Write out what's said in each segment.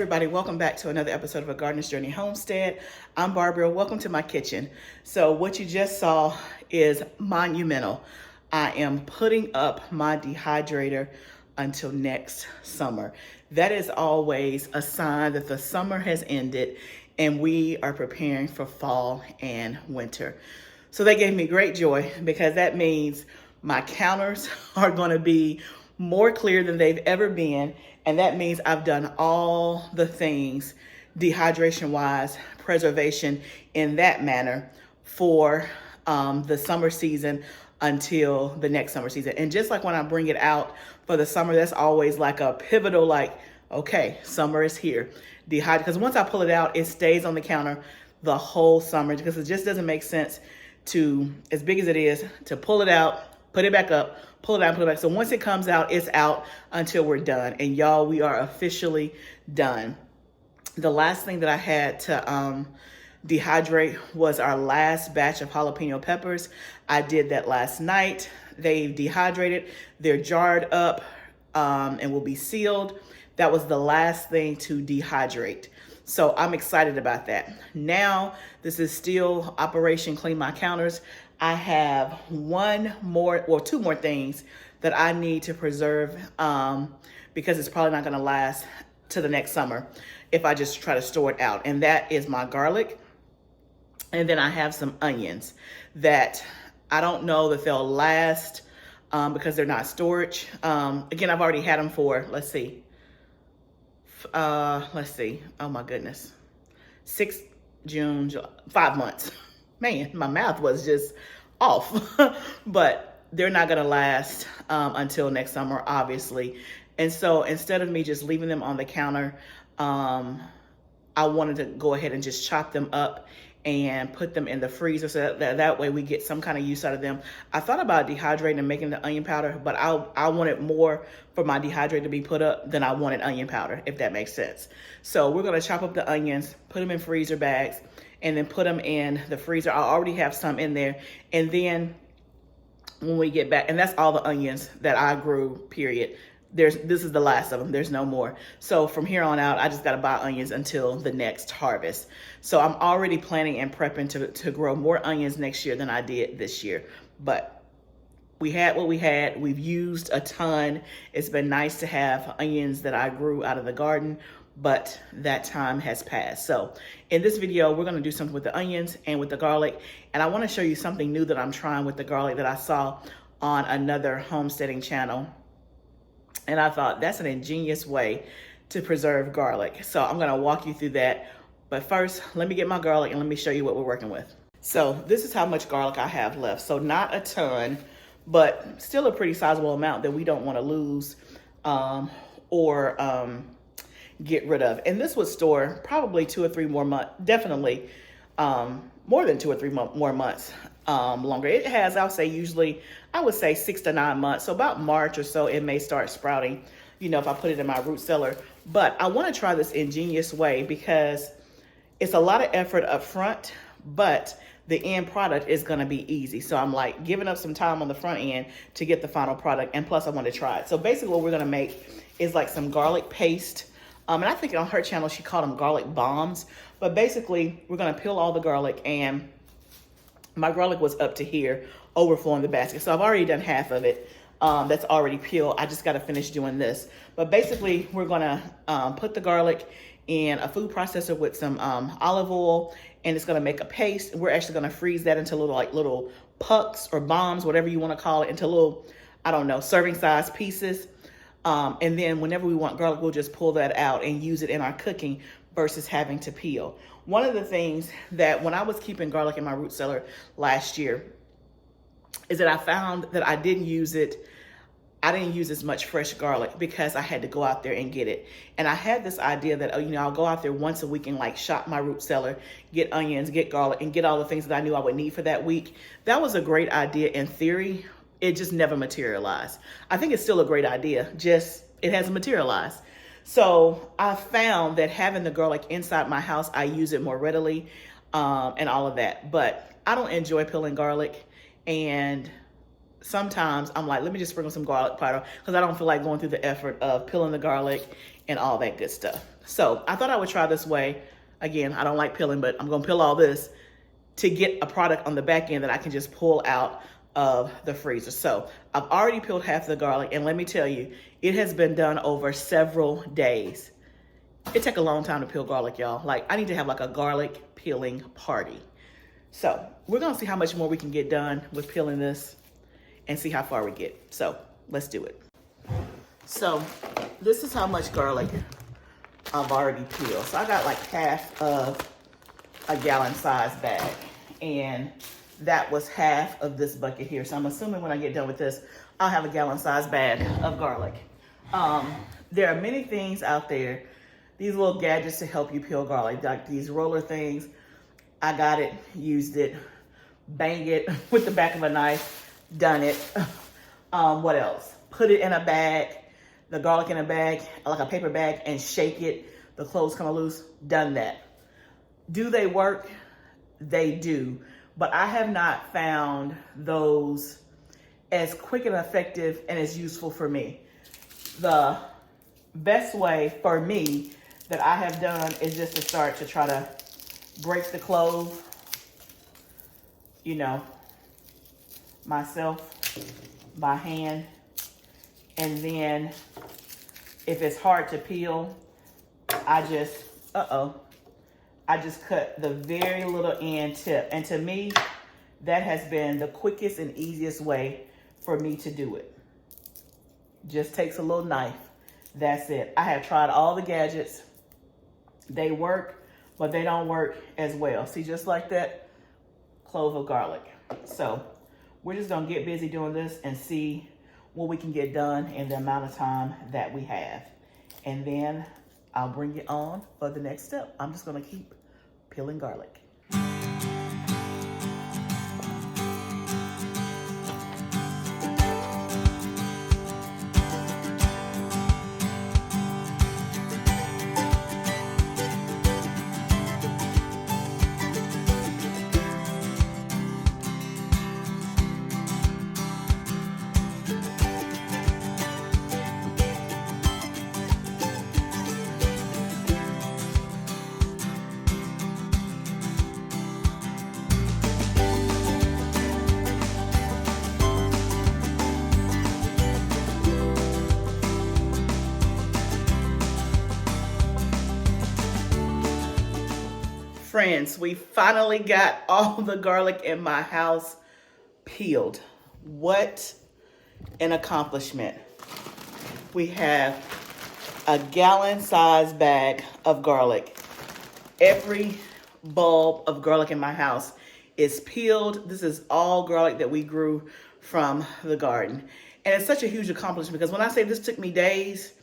everybody, welcome back to another episode of A Gardener's Journey Homestead. I'm Barbara. Welcome to my kitchen. So what you just saw is monumental. I am putting up my dehydrator until next summer. That is always a sign that the summer has ended and we are preparing for fall and winter. So that gave me great joy because that means my counters are going to be more clear than they've ever been. And that means I've done all the things dehydration-wise, preservation in that manner for the summer season until the next summer season. And just like when I bring it out for the summer, that's always like a pivotal, like, okay, summer is here. Because once I pull it out, it stays on the counter the whole summer because it just doesn't make sense to, as big as it is, to pull it out, put it back up, pull it out, put it back. So once it comes out, it's out until we're done. And y'all, we are officially done. The last thing that I had to dehydrate was our last batch of jalapeno peppers. I did that last night. They've dehydrated, they're jarred up and will be sealed. That was the last thing to dehydrate. So I'm excited about that. Now, this is still Operation Clean My Counters. I have two more things that I need to preserve because it's probably not going to last to the next summer if I just try to store it out. And that is my garlic. And then I have some onions that I don't know that they'll last because they're not storage. Again, I've already had them for, let's see. Oh my goodness. 6 June, July, 5 months. Man, my math was just off, but they're not gonna last until next summer, obviously. And so instead of me just leaving them on the counter, I wanted to go ahead and just chop them up and put them in the freezer so that way we get some kind of use out of them. I thought about dehydrating and making the onion powder, but I wanted more for my dehydrator to be put up than I wanted onion powder, if that makes sense. So we're gonna chop up the onions, put them in freezer bags, and then put them in the freezer. I already have some in there. And then when we get back, and that's all the onions that I grew, period. This is the last of them. There's no more. So from here on out, I just got to buy onions until the next harvest. So I'm already planning and prepping to grow more onions next year than I did this year. But we had what we had. We've used a ton. It's been nice to have onions that I grew out of the garden, but that time has passed. So in this video, we're going to do something with the onions and with the garlic. And I want to show you something new that I'm trying with the garlic that I saw on another homesteading channel. And I thought that's an ingenious way to preserve garlic. So I'm going to walk you through that. But first, let me get my garlic and let me show you what we're working with. So this is how much garlic I have left. So not a ton, but still a pretty sizable amount that we don't want to lose or get rid of. And this would store probably 2 or 3 more months, definitely more than 2 or 3 more months longer. It has, I'll say usually, I would say 6 to 9 months. So about March or so, it may start sprouting, you know, if I put it in my root cellar. But I want to try this ingenious way because it's a lot of effort up front, but the end product is going to be easy. So I'm like giving up some time on the front end to get the final product. And plus I want to try it. So basically what we're going to make is like some garlic paste. And I think on her channel, she called them garlic bombs. But basically, we're going to peel all the garlic. And my garlic was up to here, overflowing the basket. So I've already done half of it. That's already peeled. I just got to finish doing this. But basically, we're going to put the garlic in a food processor with some olive oil. And it's going to make a paste. We're actually going to freeze that into little pucks or bombs, whatever you want to call it, into little, I don't know, serving size pieces. And then whenever we want garlic, we'll just pull that out and use it in our cooking versus having to peel. One of the things that when I was keeping garlic in my root cellar last year is that I found that I didn't use as much fresh garlic because I had to go out there and get it. And I had this idea that, you know, I'll go out there once a week and like shop my root cellar, get onions, get garlic, and get all the things that I knew I would need for that week. That was a great idea in theory. It just never materialized. I think it's still a great idea, just it hasn't materialized. So I found that having the garlic inside my house, I use it more readily and all of that. But I don't enjoy peeling garlic. And sometimes I'm like, let me just sprinkle some garlic powder because I don't feel like going through the effort of peeling the garlic and all that good stuff. So I thought I would try this way. Again, I don't like peeling, but I'm gonna peel all this to get a product on the back end that I can just pull out of the freezer. So I've already peeled half the garlic, and let me tell you, it has been done over several days. It takes a long time to peel garlic, y'all. Like, I need to have like a garlic peeling party. So we're gonna see how much more we can get done with peeling this and see how far we get. So let's do it. So this is how much garlic I've already peeled. So I got like half of a gallon size bag, and that was half of this bucket here. So I'm assuming when I get done with this, I'll have a gallon size bag of garlic. There are many things out there, these little gadgets to help you peel garlic, like these roller things. I got it, used it, bang it with the back of a knife, done it. What else? Put it in a bag, the garlic in a bag, like a paper bag, and shake it. The cloves come loose, done that. Do they work? They do. But I have not found those as quick and effective and as useful for me. The best way for me that I have done is just to start to try to break the clove, you know, myself by hand. And then if it's hard to peel, I just cut the very little end tip. And to me, that has been the quickest and easiest way for me to do it. Just takes a little knife. That's it. I have tried all the gadgets. They work, but they don't work as well. See, just like that, clove of garlic. So we're just gonna get busy doing this and see what we can get done in the amount of time that we have. And then I'll bring you on for the next step. I'm just gonna keep peeling garlic. Friends, we finally got all the garlic in my house peeled. What an accomplishment. We have a gallon size bag of garlic. Every bulb of garlic in my house is peeled. This is all garlic that we grew from the garden. And it's such a huge accomplishment because when I say this took me days,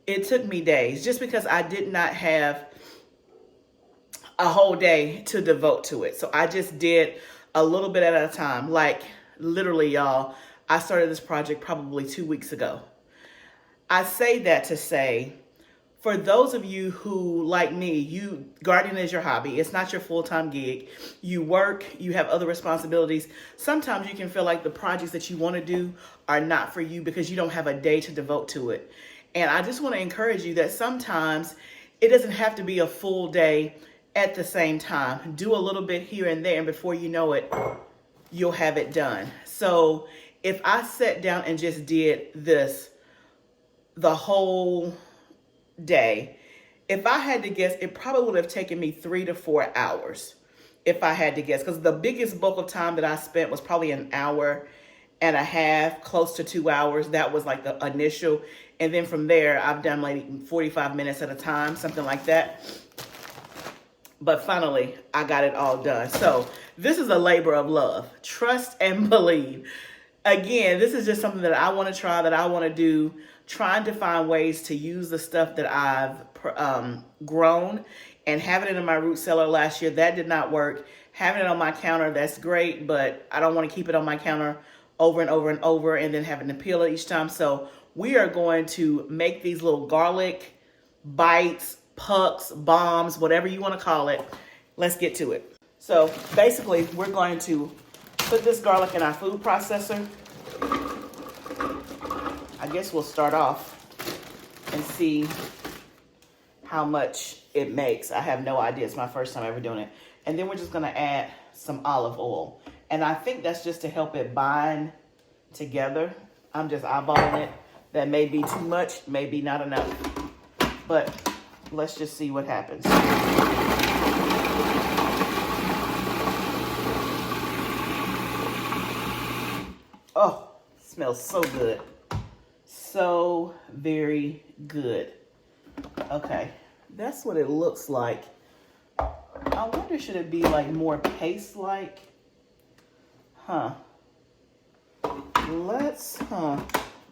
it took me days just because I did not have a whole day to devote to it. So I just did a little bit at a time. Like literally, y'all, I started this project probably 2 weeks ago. I say that to say, for those of you who, like me, gardening is your hobby. It's not your full-time gig. You work, you have other responsibilities. Sometimes you can feel like the projects that you want to do are not for you because you don't have a day to devote to it. And I just want to encourage you that sometimes it doesn't have to be a full day at the same time. Do a little bit here and there, and before you know it, you'll have it done. So if I sat down and just did this the whole day, if I had to guess, it probably would have taken me 3 to 4 hours if I had to guess, because the biggest bulk of time that I spent was probably an hour and a half, close to 2 hours. That was like the initial. And then from there, I've done like 45 minutes at a time, something like that. But finally, I got it all done. So this is a labor of love. Trust and believe. Again, this is just something that I want to try, that I want to do, trying to find ways to use the stuff that I've grown, and having it in my root cellar last year, that did not work. Having it on my counter, that's great, but I don't want to keep it on my counter over and over and over and then having to peel it each time. So we are going to make these little garlic bites, pucks, bombs, whatever you want to call it. Let's get to it. So basically, we're going to put this garlic in our food processor. guess we'll start off and see how much it makes. I have no idea. It's my first time ever doing it. And then we're just gonna add some olive oil. And I think that's just to help it bind together. I'm just eyeballing it. That may be too much, maybe not enough. But let's just see what happens. Oh, smells so good. So very good. Okay, that's what it looks like. I wonder, should it be like more paste-like? Let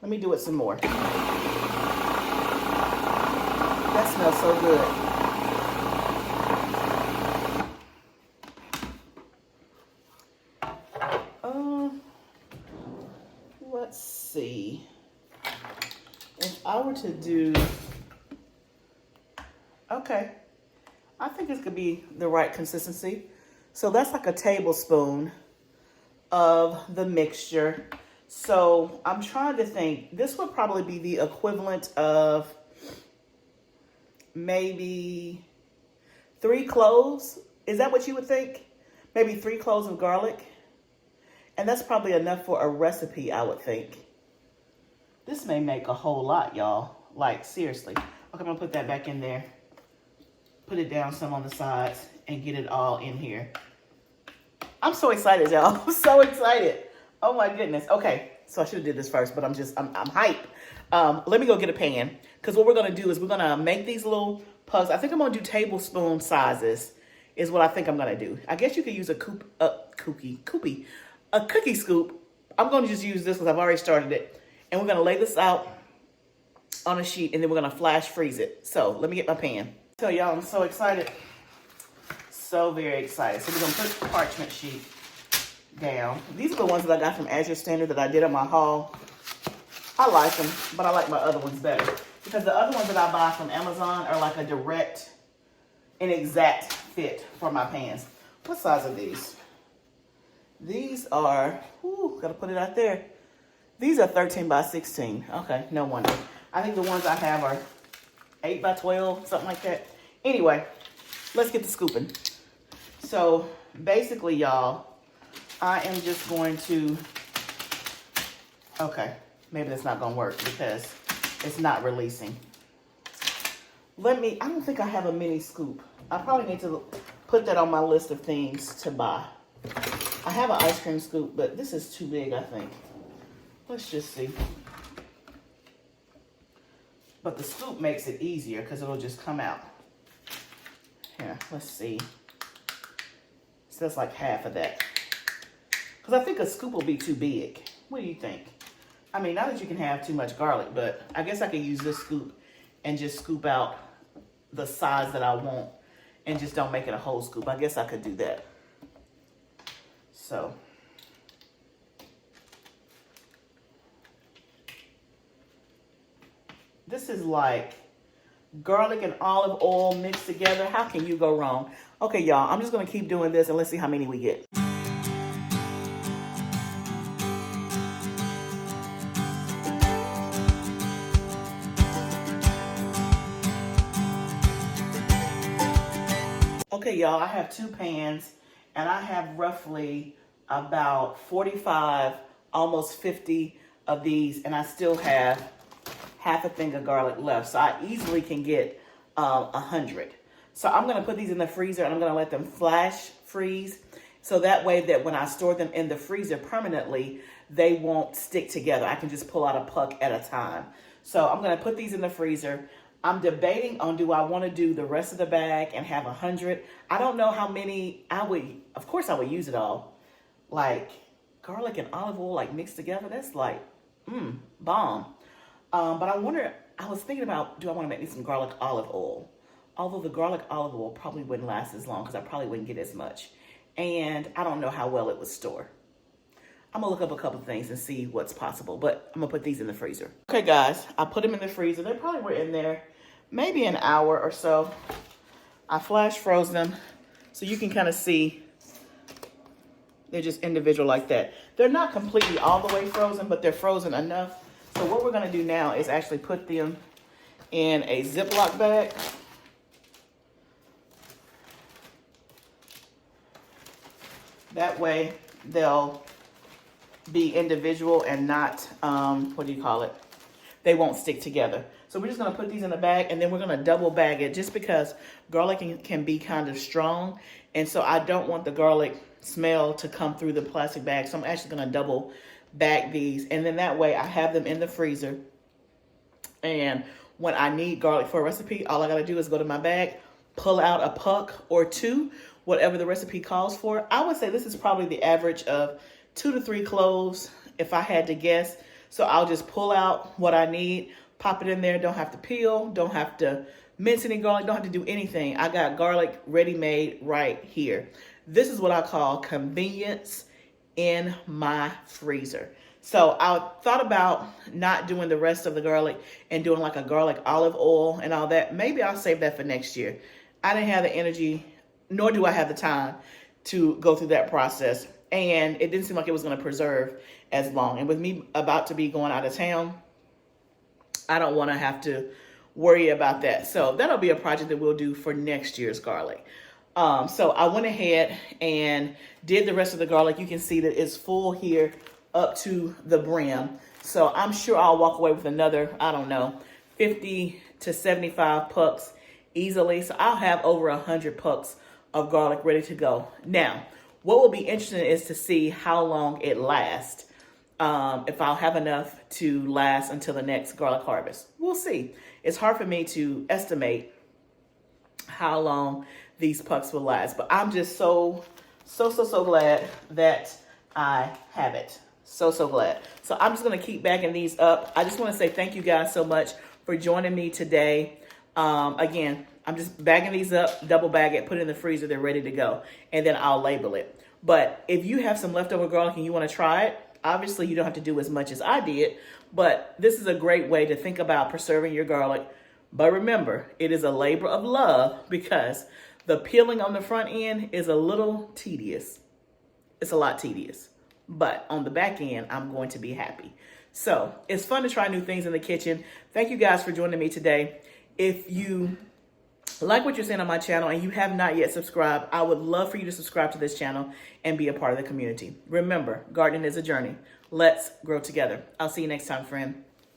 me do it some more. That smells so good. Let's see. If I were to do, okay, I think this could be the right consistency. So that's like a tablespoon of the mixture. So I'm trying to think, this would probably be the equivalent of maybe 3 cloves. Is that what you would think? Maybe 3 cloves of garlic. And that's probably enough for a recipe, I would think. This may make a whole lot, y'all. Like, seriously. Okay, I'm gonna put that back in there. Put it down some on the sides and get it all in here. I'm so excited, y'all. I'm so excited. Oh my goodness. Okay, so I should have did this first, but I'm hype. Let me go get a pan, because what we're gonna do is we're gonna make these little pugs. I think I'm gonna do tablespoon sizes is what I think I'm gonna do. I guess you could use a cookie scoop. I'm gonna just use this because I've already started it. And we're gonna lay this out on a sheet, and then we're gonna flash freeze it. So let me get my pan. Tell y'all, I'm so excited. So very excited. So we're gonna put the parchment sheet down. These are the ones that I got from Azure Standard that I did on my haul. I like them, but I like my other ones better, because the other ones that I buy from Amazon are like a direct and exact fit for my pans. What size are these? These are, gotta put it out there. These are 13 by 16. Okay, no wonder. I think the ones I have are 8 by 12, something like that. Anyway, let's get to scooping. So basically, y'all, I am just going to, okay, maybe that's not gonna work because it's not releasing. I don't think I have a mini scoop. I probably need to put that on my list of things to buy. I have an ice cream scoop, but this is too big, I think. Let's just see. But the scoop makes it easier because it'll just come out. Here, let's see. So that's like half of that. Because I think a scoop will be too big. What do you think? I mean, not that you can have too much garlic, but I guess I could use this scoop and just scoop out the size that I want and just don't make it a whole scoop. I guess I could do that. So. This is like garlic and olive oil mixed together. How can you go wrong? Okay, y'all, I'm just gonna keep doing this and let's see how many we get. Okay, y'all, I have 2 pans and I have roughly about 45, almost 50 of these, and I still have half a thing of garlic left. So I easily can get 100. So I'm gonna put these in the freezer and I'm gonna let them flash freeze. So that way that when I store them in the freezer permanently, they won't stick together. I can just pull out a puck at a time. So I'm gonna put these in the freezer. I'm debating on, do I wanna do the rest of the bag and have 100? I don't know how many I would, of course I would use it all. Like garlic and olive oil like mixed together, that's like, bomb. But I was thinking about, do I want to make me some garlic olive oil? Although the garlic olive oil probably wouldn't last as long because I probably wouldn't get as much. And I don't know how well it would store. I'm gonna look up a couple things and see what's possible, but I'm gonna put these in the freezer. Okay guys, I put them in the freezer. They probably were in there maybe an hour or so. I flash froze them so you can kind of see they're just individual like that. They're not completely all the way frozen, but they're frozen enough. So what we're gonna do now is actually put them in a Ziploc bag. That way they'll be individual and not, what do you call it? They won't stick together. So we're just gonna put these in a bag, and then we're gonna double bag it, just because garlic can be kind of strong. And so I don't want the garlic smell to come through the plastic bag. So I'm actually gonna double bag these. And then that way I have them in the freezer. And when I need garlic for a recipe, all I gotta do is go to my bag, pull out a puck or two, whatever the recipe calls for. I would say this is probably the average of 2 to 3 cloves if I had to guess. So I'll just pull out what I need, pop it in there, don't have to peel, don't have to mince any garlic, don't have to do anything. I got garlic ready-made right here. This is what I call convenience in my freezer. So I thought about not doing the rest of the garlic and doing like a garlic olive oil and all that. Maybe I'll save that for next year. I didn't have the energy, nor do I have the time to go through that process. And it didn't seem like it was going to preserve as long. And with me about to be going out of town, I don't want to have to worry about that. So that'll be a project that we'll do for next year's garlic. So I went ahead and did the rest of the garlic. You can see that it's full here up to the brim. So I'm sure I'll walk away with another, I don't know, 50 to 75 pucks easily. So I'll have over 100 pucks of garlic ready to go. Now, what will be interesting is to see how long it lasts. If I'll have enough to last until the next garlic harvest. We'll see. It's hard for me to estimate how long these pucks will last, but I'm just so glad that I have it. So glad. So I'm just going to keep bagging these up. I just want to say thank you guys so much for joining me today. Again, I'm just bagging these up, double bag it, put it in the freezer. They're ready to go. And then I'll label it. But if you have some leftover garlic and you want to try it, obviously you don't have to do as much as I did, but this is a great way to think about preserving your garlic. But remember, it is a labor of love because the peeling on the front end is a little tedious. It's a lot tedious, but on the back end, I'm going to be happy. So it's fun to try new things in the kitchen. Thank you guys for joining me today. If you like what you're seeing on my channel and you have not yet subscribed, I would love for you to subscribe to this channel and be a part of the community. Remember, gardening is a journey. Let's grow together. I'll see you next time, friend.